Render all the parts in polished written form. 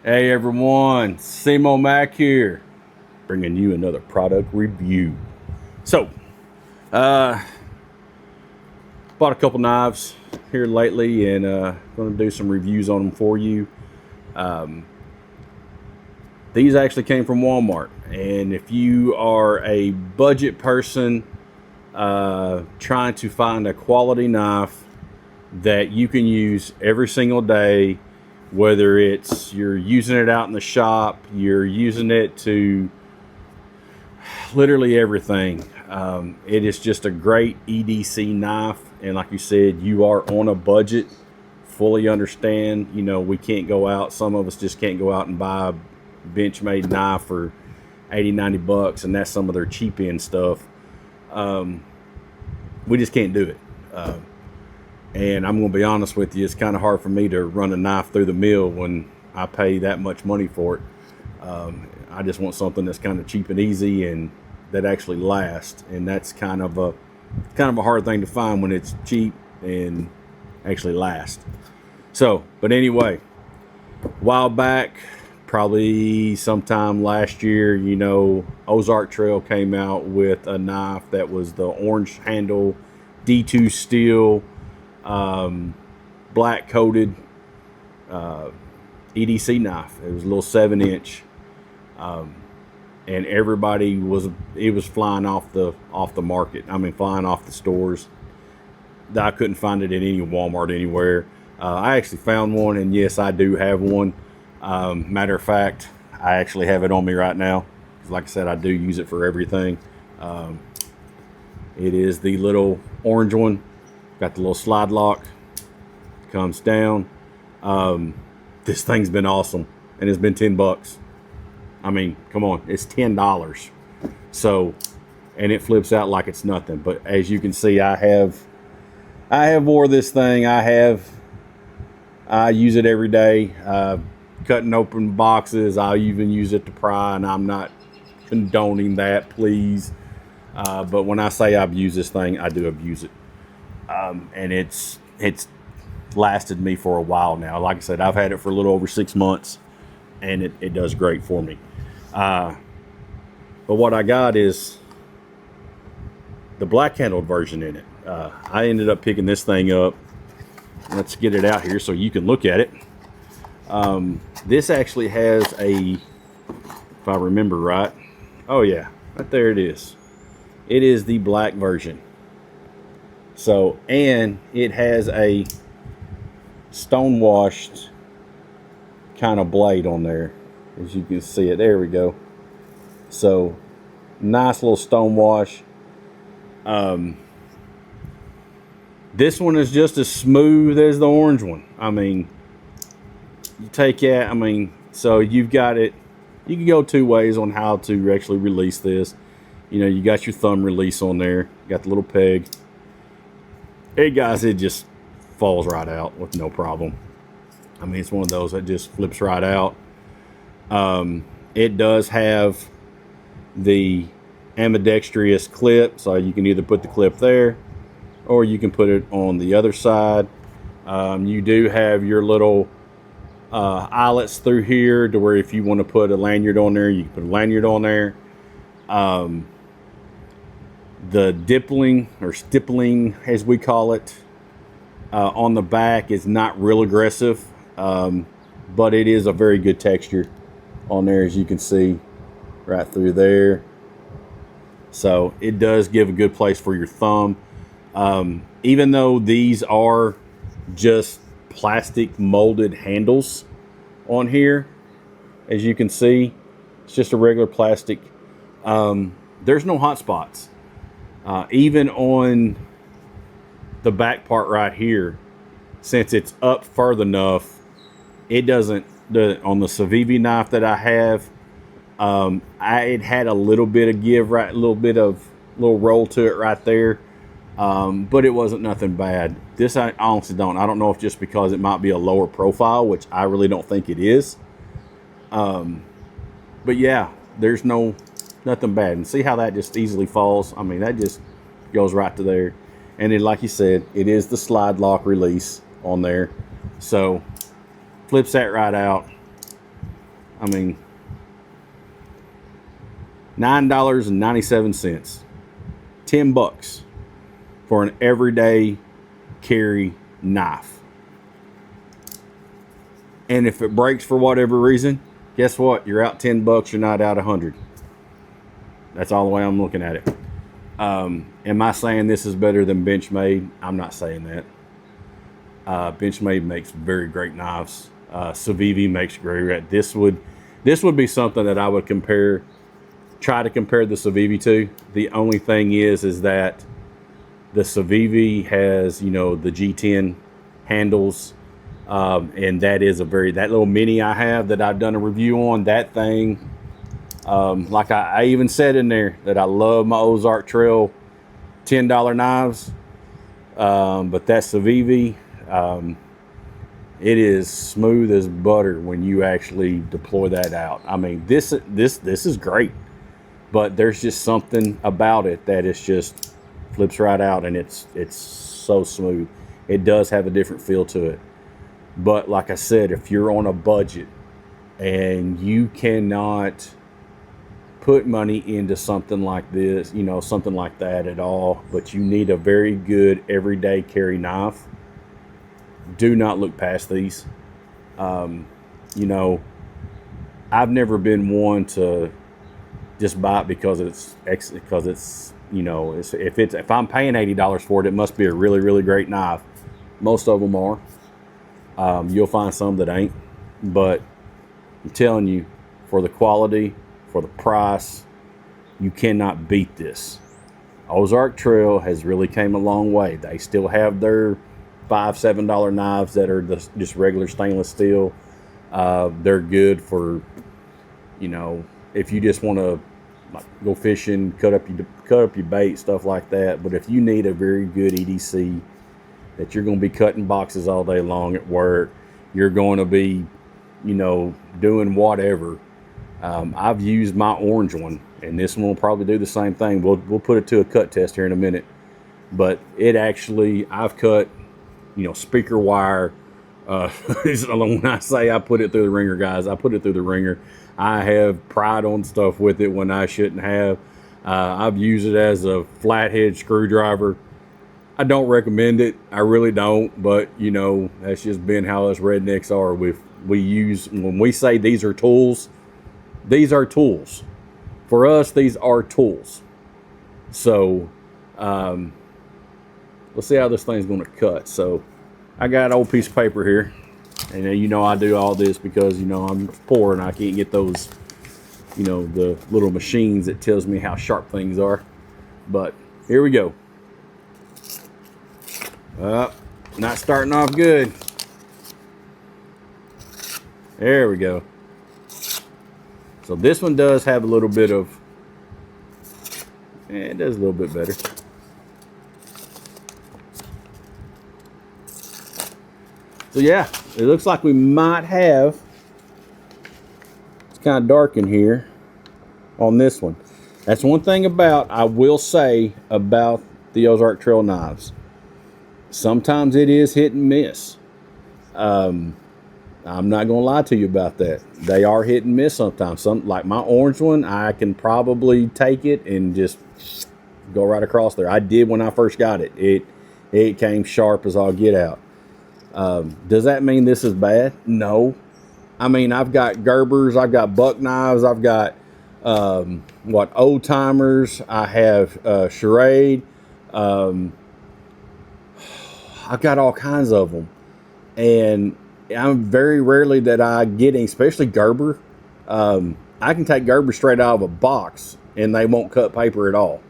Hey everyone, SEMO-MAC here, bringing you another product review. So, bought a couple knives here lately and going to do some reviews on them for you. These actually came from Walmart, and if you are a budget person trying to find a quality knife that you can use every single day, whether it's you're using it out in the shop, you're using it to literally everything. It is just a great EDC knife, and like you said, you are on a budget. Fully understand, you know, we can't go out, some of us just can't go out and buy a Benchmade knife for 80-90 bucks, and that's some of their cheap end stuff. We just can't do it. And I'm going to be honest with you, it's kind of hard for me to run a knife through the mill when I pay that much money for it. I just want something that's kind of cheap and easy and that actually lasts. And that's kind of a hard thing to find when it's cheap and actually lasts. So, but anyway, a while back, probably sometime last year, you know, Ozark Trail came out with a knife that was the orange handle D2 steel, black coated EDC knife. It was a little 7-inch, and everybody was flying off the market. I mean, flying off the stores. I couldn't find it at any Walmart anywhere. I actually found one, and yes, I do have one. Matter of fact, I actually have it on me right now. Like I said, I do use it for everything. It is the little orange one. Got the little slide lock, comes down. This thing's been awesome, and it's been 10 bucks. I mean, come on, it's $10. So, and it flips out like it's nothing. But as you can see, I have wore this thing. I use it every day, cutting open boxes. I even use it to pry, and I'm not condoning that, please. But when I say I've used this thing, I do abuse it. And it's lasted me for a while now. Like I said, I've had it for a little over 6 months, and it does great for me. But what I got is the black handled version in it. I ended up picking this thing up. Let's get it out here so you can look at it. This actually has if I remember right, oh yeah, right there it is. It is the black version. So, and it has a stone washed kind of blade on there, as you can see it. There we go. So, nice little stone wash. This one is just as smooth as the orange one. I mean, you take that, I mean, so you've got it, you can go two ways on how to actually release this. You know, you got your thumb release on there, you got the little peg. Hey guys, it just falls right out with no problem. I mean, it's one of those that just flips right out. It does have the ambidextrous clip, so you can either put the clip there or you can put it on the other side. You do have your little eyelets through here to where if you want to put a lanyard on there, you can put a lanyard on there. The dippling or stippling, as we call it, on the back is not real aggressive, but it is a very good texture on there, as you can see right through there. So it does give a good place for your thumb. Even though these are just plastic molded handles on here, as you can see, it's just a regular plastic. There's no hot spots. Even on the back part right here, since it's up further enough, it doesn't, on the Civivi knife that I have, it had a little bit of give, right, a little roll to it right there, but it wasn't nothing bad. This I honestly don't know if just because it might be a lower profile, which I really don't think it is, but yeah, there's nothing bad. And see how that just easily falls? I mean, that just goes right to there. And then, like you said, it is the slide lock release on there, so flips that right out. I mean, $9.97, $10 for an everyday carry knife. And if it breaks for whatever reason, guess what? You're out $10. You're not out 100. That's all the way I'm looking at it. Am I saying this is better than Benchmade? I'm not saying that. Benchmade makes very great knives. Civivi makes great. This would be something that I would try to compare the Civivi to. The only thing is that the Civivi has, you know, the G10 handles, and that little mini I have that I've done a review on. That thing, like I even said in there that I love my Ozark Trail $10 knives, but that Civivi, it is smooth as butter when you actually deploy that out. I mean, this is great, but there's just something about it that it's just flips right out, and it's so smooth. It does have a different feel to it. But like I said, if you're on a budget and you cannot put money into something like this, you know, something like that at all, but you need a very good everyday carry knife, do not look past these. You know, I've never been one to just buy it because it's you know, if I'm paying $80 for it, it must be a really, really great knife. Most of them are. You'll find some that ain't, but I'm telling you, for the quality, for the price, you cannot beat this. Ozark Trail has really came a long way. They still have their $5-7 knives that are just regular stainless steel. They're good for, you know, if you just want to like go fishing, cut up your bait, stuff like that. But if you need a very good EDC that you're going to be cutting boxes all day long at work, you're going to be, you know, doing whatever. I've used my orange one, and this one will probably do the same thing. We'll put it to a cut test here in a minute. But it actually, I've cut, you know, speaker wire. When I say I put it through the ringer, guys, I put it through the ringer. I have pried on stuff with it when I shouldn't have. I've used it as a flathead screwdriver. I don't recommend it. I really don't. But, you know, that's just been how us rednecks are. When we say these are tools, these are tools. For us, these are tools. So, let's see how this thing's going to cut. So, I got an old piece of paper here. And you know I do all this because, you know, I'm poor and I can't get those, you know, the little machines that tells me how sharp things are. But here we go. Not starting off good. There we go. So this one does have a little bit of, it does a little bit better. So yeah, it looks like we might have, it's kind of dark in here on this one. That's one thing I will say about the Ozark Trail knives. Sometimes it is hit and miss. I'm not gonna lie to you about that. They are hit and miss sometimes. Like my orange one, I can probably take it and just go right across there. I did when I first got it. It came sharp as all get out. Does that mean this is bad? No. I mean, I've got Gerbers, I've got buck knives, I've got old timers, I have charade, I've got all kinds of them, and I'm very rarely that I get any, especially Gerber. I can take Gerber straight out of a box and they won't cut paper at all,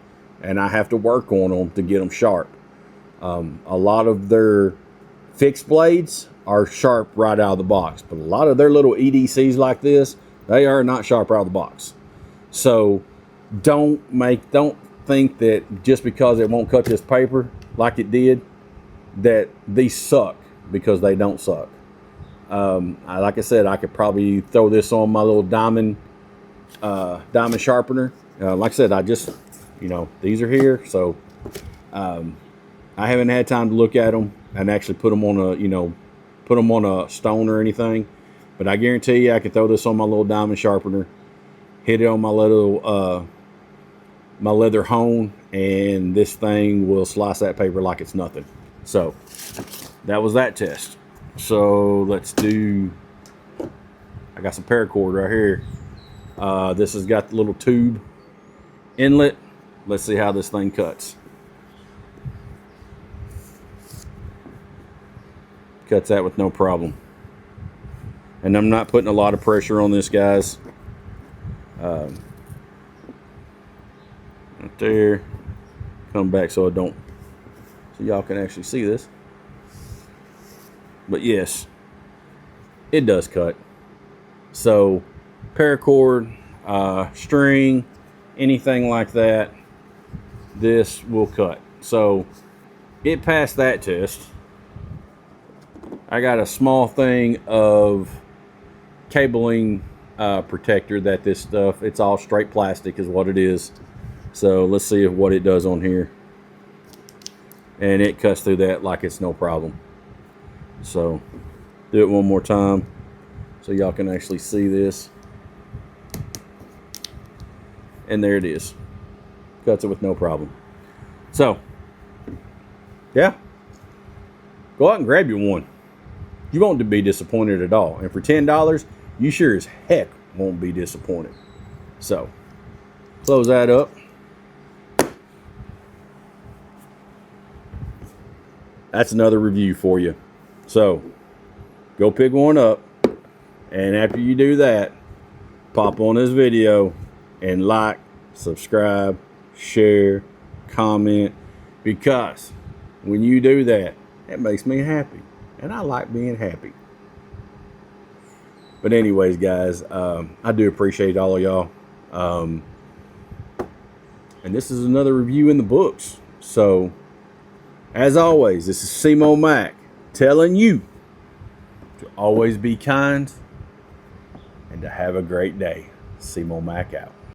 and I have to work on them to get them sharp. A lot of their fixed blades are sharp right out of the box, but a lot of their little EDCs like this, they are not sharp out of the box. So don't think that just because it won't cut this paper like it did, that these suck, because they don't suck. Like I said, I could probably throw this on my little diamond sharpener. Like I said, I just, you know, these are here, so I haven't had time to look at them and actually put them on a stone or anything. But I guarantee you I can throw this on my little diamond sharpener, hit it on my little my leather hone, and this thing will slice that paper like it's nothing. So that was that test. So let's do, I got some paracord right here. This has got the little tube inlet. Let's see how this thing cuts. Cuts that with no problem. And I'm not putting a lot of pressure on this, guys. Right there. Come back so y'all can actually see this. But yes, it does cut. So paracord, string, anything like that, this will cut. So it passed that test. I got a small thing of cabling protector that this stuff, it's all straight plastic is what it is. So let's see what it does on here. And it cuts through that like it's no problem. So do it one more time so y'all can actually see this. And there it is. Cuts it with no problem. So yeah, go out and grab you one. You won't be disappointed at all. And for $10, you sure as heck won't be disappointed. So, close that up. That's another review for you. So, go pick one up. And after you do that, pop on this video and like, subscribe, share, comment. Because when you do that, it makes me happy. And I like being happy. But anyways, guys, I do appreciate all of y'all. And this is another review in the books. So, as always, this is SEMO-MAC telling you to always be kind and to have a great day. SEMO-MAC out.